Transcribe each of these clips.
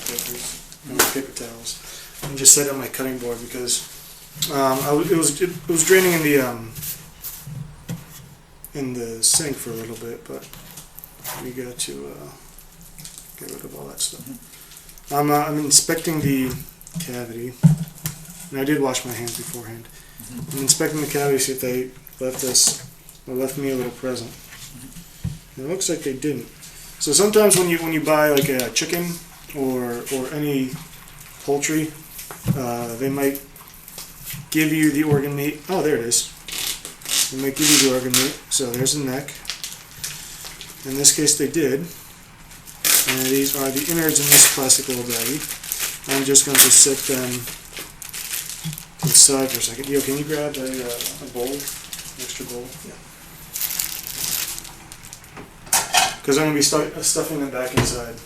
papers and paper towels, and just set it on my cutting board because it was draining in the sink for a little bit, but we got to get rid of all that stuff. I'm inspecting the cavity, and I did wash my hands beforehand. I'm inspecting the cavity to see if they left me a little present. And it looks like they didn't. So sometimes when you buy like a chicken or any poultry, they might give you the organ meat. Oh, there it is. They might give you the organ meat. So there's the neck. In this case, they did. And these are the innards in this plastic little baggie. I'm just going to set them to the side for a second. Yo, can you grab a bowl? Extra bowl? Yeah. Because I'm going to be stuffing them back inside.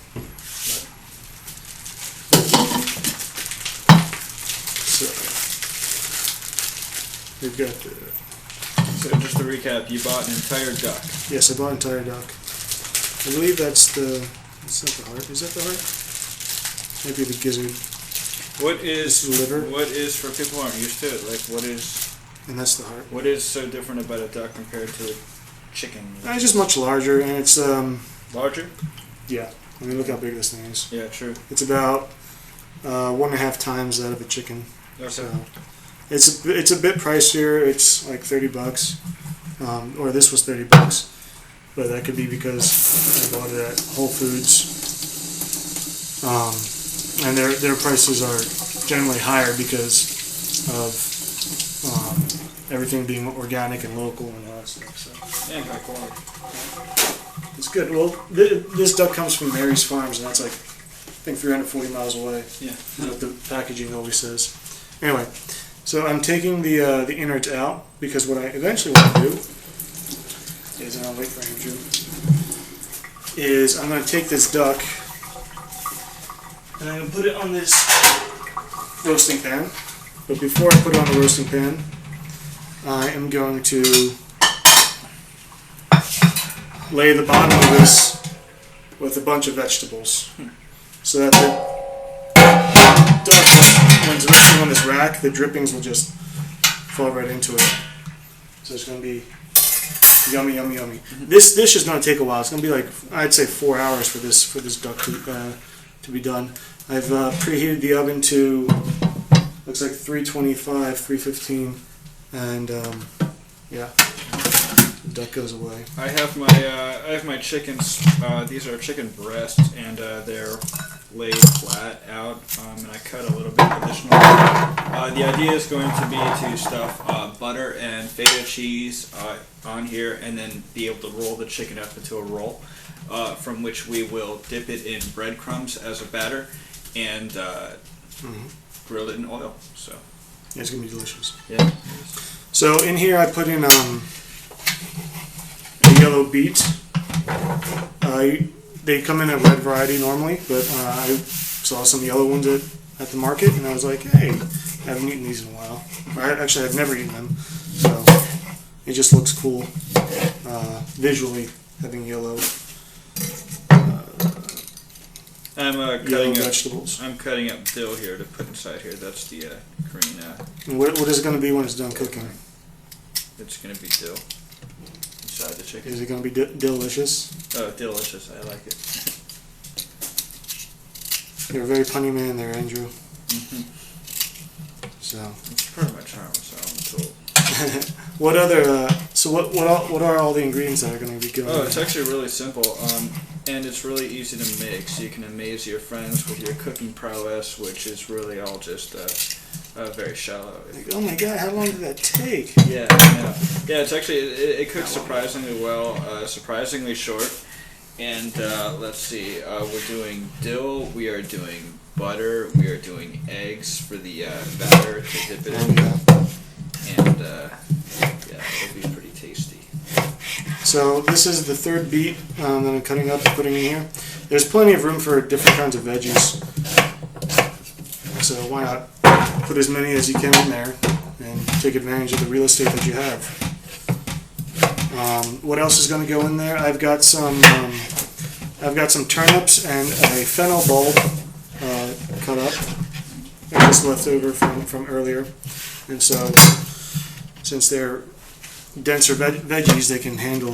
So, we've got the... So just to recap, you bought an entire duck. Yes, I bought an entire duck. I believe that's the... It's not the heart. Is that the heart? Maybe the gizzard. What is the liver? What is, for people who aren't used to it, like what is... And that's the heart. What is so different about a duck compared to a chicken? It's just much larger, and it's... Larger? Yeah. I mean, look how big this thing is. Yeah, true. It's about 1.5 times that of a chicken. Okay. So it's a bit pricier. It's like $30, or this was $30, but that could be because I bought it at Whole Foods, and their prices are generally higher because of everything being organic and local and all that stuff. So. And high quality. It's good. Well, this duck comes from Mary's Farms, and that's like, I think, 340 miles away. Yeah. What the packaging always says. Anyway, so I'm taking the innards out because what I eventually want to do is, and I'll wait for Andrew, is I'm going to take this duck and I'm going to put it on this roasting pan. But before I put it on the roasting pan, I am going to lay the bottom of this with a bunch of vegetables, so that the duck, when it's resting on this rack, the drippings will just fall right into it. So it's going to be yummy, yummy, yummy. This dish is going to take a while. It's going to be like, I'd say, 4 hours for this duck to be done. I've preheated the oven to, looks like 325, 315, and yeah. Duck goes away. I have my chickens. These are chicken breasts, and they're laid flat out, and I cut a little bit additional. The idea is going to be to stuff butter and feta cheese on here, and then be able to roll the chicken up into a roll, from which we will dip it in breadcrumbs as a batter, and grill it in oil. So yeah, it's gonna be delicious. Yeah. So in here I put in yellow beet. They come in a red variety normally, but I saw some yellow ones at the market, and I was like, hey, I haven't eaten these in a while. Actually, I've never eaten them, so it just looks cool visually, having yellow vegetables. I'm cutting up dill here to put inside here. That's the green. And what is it going to be when it's done cooking? It's going to be dill. The chicken. Is it going to be delicious? Oh, delicious. I like it. You're a very punny man there, Andrew. So. It's pretty much harmless, I'm told. What other, what are all the ingredients that are going to be going Oh, it's actually really simple, and it's really easy to make, so you can amaze your friends with your cooking prowess, which is really all just very shallow. Like, oh my god, how long did that take? Yeah, it's actually, it cooks surprisingly well, surprisingly short, and let's see, we're doing dill, we are doing butter, we are doing eggs for the batter to dip it in, and yeah, it'll be pretty tasty. So this is the third beet that I'm cutting up and putting in here. There's plenty of room for different kinds of veggies, so why not put as many as you can in there and take advantage of the real estate that you have. What else is going to go in there? I've got some turnips and a fennel bulb cut up, and just left over from earlier. And so, since they're denser veggies, they can handle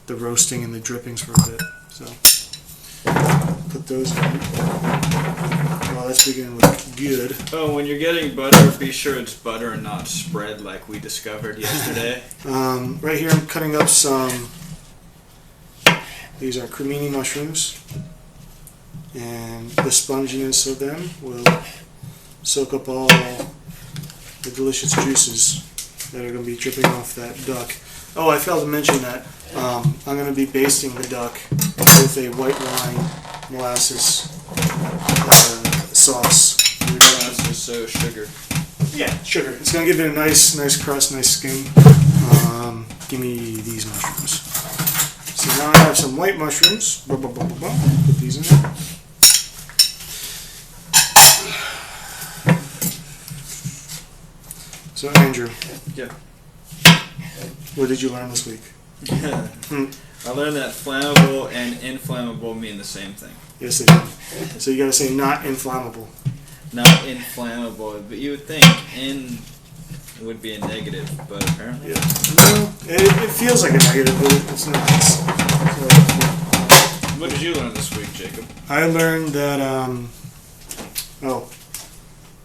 the roasting and the drippings for a bit. So put those in. Well, that's beginning to look good. Oh, when you're getting butter, be sure it's butter and not spread like we discovered yesterday. Right here, I'm cutting up some. These are cremini mushrooms, and the sponginess of them will soak up all the delicious juices that are going to be dripping off that duck. Oh, I failed to mention that I'm going to be basting the duck with a white wine molasses sauce. Molasses, so sugar. Yeah, sugar. It's going to give it a nice crust, nice skin. Give me these mushrooms. So now I have some white mushrooms. Put these in there. So Andrew, Yeah. what did you learn this week? I learned that flammable and inflammable mean the same thing. Yes, they do. So you got to say not inflammable. Not inflammable, but you would think in would be a negative, but apparently. Yeah. No, it feels like a negative, but it's not. What did you learn this week, Jacob? I learned that.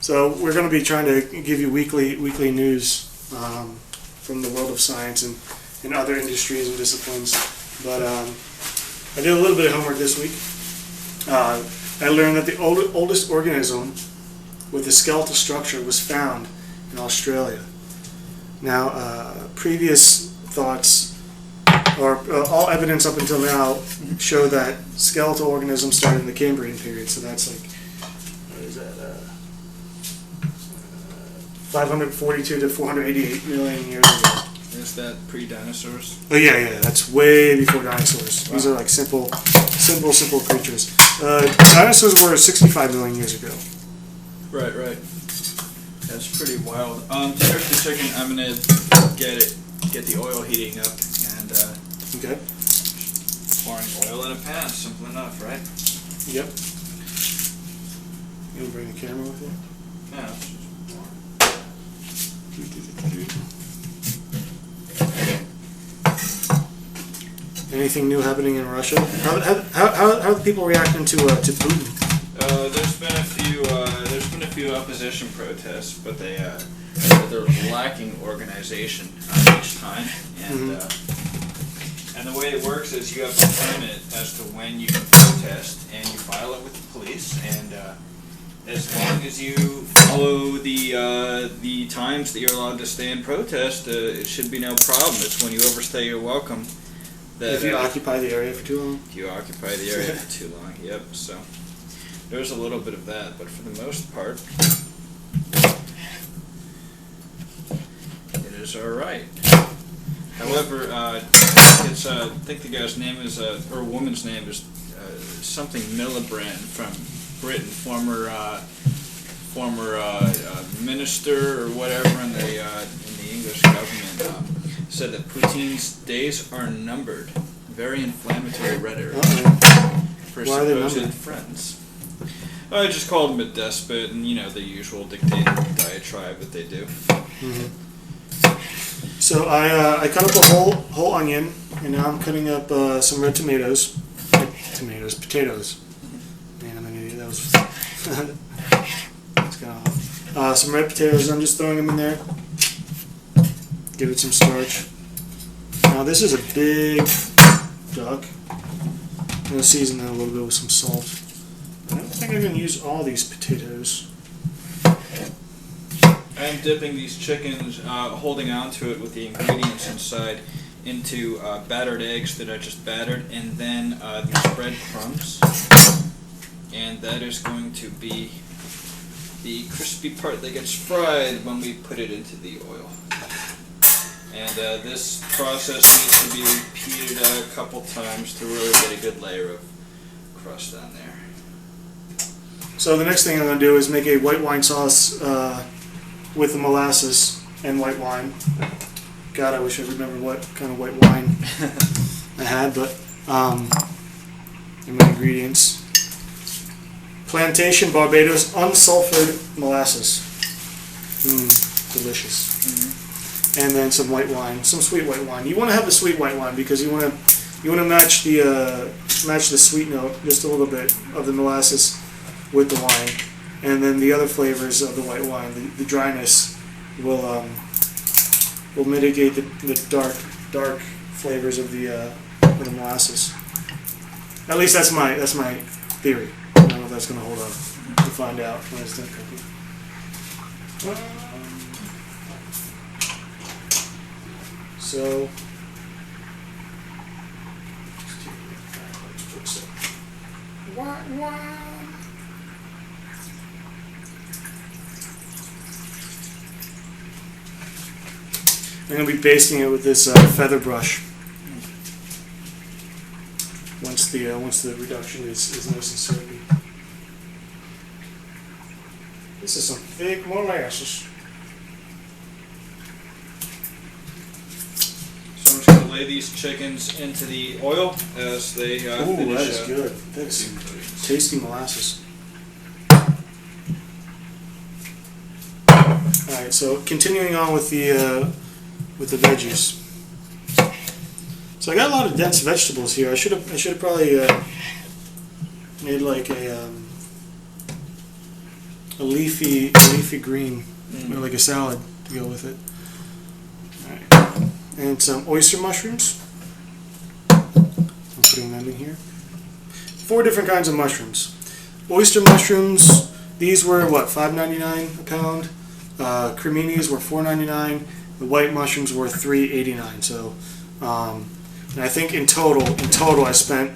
So we're going to be trying to give you weekly news from the world of science and other industries and disciplines. But I did a little bit of homework this week. I learned that the oldest organism with a skeletal structure was found in Australia. Now, previous thoughts, or all evidence up until now, show that skeletal organisms started in the Cambrian period. So that's like, what is that? 542 to 488 million years ago. Is that pre-dinosaurs? Oh yeah, that's way before dinosaurs. Wow. These are like simple creatures. Dinosaurs were 65 million years ago. Right. That's pretty wild. Here's the chicken. I'm gonna get the oil heating up, and Okay. pouring oil in a pan. Simple enough, right? Yep. You'll bring the camera with you. Yeah. Anything new happening in Russia? How are the people reacting to Putin? There's been a few opposition protests, but they're lacking organization each time, and and the way it works is you have to time it as to when you can protest, and you file it with the police, and as long as you follow the times that you're allowed to stay in protest, it should be no problem. It's when you overstay your welcome that If you occupy the area for too long? if you occupy the area for too long. Yep. So there's a little bit of that, but for the most part, it is all right. However, I think the guy's name is or woman's name is something Miliband from Britain, former minister or whatever in the English government, said that Putin's days are numbered. Very inflammatory rhetoric for Why are they supposed numbered? friends. I just called him a despot, and the usual dictator diatribe that they do. So I cut up a whole onion, and now I'm cutting up some red potatoes. Man, I'm an idiot. That was that's kind of off. Some red potatoes. I'm just throwing them in there. Give it some starch. Now this is a big duck. I'm gonna season that a little bit with some salt. I don't think I'm gonna use all these potatoes. I'm dipping these chickens, holding onto it with the ingredients inside, into battered eggs that I just battered, and then these breadcrumbs. And that is going to be the crispy part that gets fried when we put it into the oil. And this process needs to be repeated a couple times to really get a good layer of crust on there. So the next thing I'm going to do is make a white wine sauce with the molasses and white wine. God, I wish I remembered what kind of white wine I had, but and my ingredients. Plantation Barbados unsulfured molasses. Delicious. And then some white wine, some sweet white wine. You want to have the sweet white wine because you want to match the sweet note just a little bit of the molasses with the wine, and then the other flavors of the white wine, the dryness will mitigate the dark flavors of the molasses. At least that's my theory. I don't know if that's going to hold up. We'll find out when it's done cooking. So, I'm going to be basting it with this feather brush. Once the reduction is nice and syrupy. This is some thick molasses. So I'm just going to lay these chickens into the oil as they Ooh, finish. that is good. That is tasty molasses. All right, so continuing on with the veggies. So I got a lot of dense vegetables here. I should have probably made like a leafy green, or like a salad to go with it. All right. And some oyster mushrooms. I'm putting them in here. 4 different kinds of mushrooms. Oyster mushrooms. These were what, $5.99 a pound. Creminis were $4.99. The white mushrooms were $3.89. So. And I think in total, I spent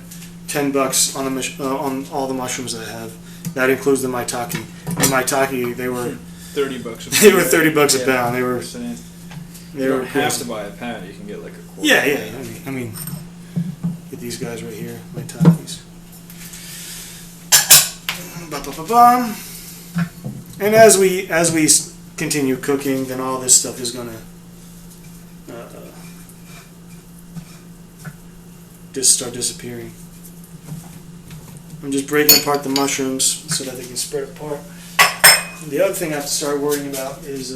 $10 on all the mushrooms that I have. That includes the maitake. The maitake, they were $30 a pound. They were $30 a pound. They were. You don't have to buy a pound. You can get like a quarter. Yeah. I mean, get these guys right here, maitakes. And as we continue cooking, then all this stuff is gonna just start disappearing. I'm just breaking apart the mushrooms so that they can spread apart. And the other thing I have to start worrying about is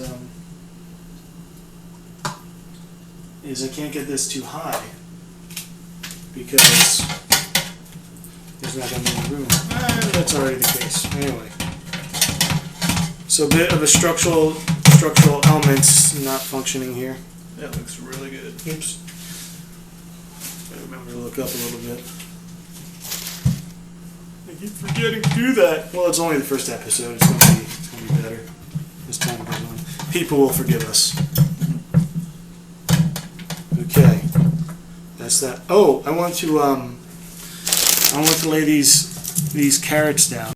I can't get this too high because there's not going to be any room. And that's already the case. Anyway, so a bit of a structural elements not functioning here. That looks really good. Oops. I remember to look up a little bit. I keep forgetting to do that. Well, it's only the first episode. It's gonna be better as time goes on. People will forgive us. Okay, that's that. Oh, I want to lay these carrots down.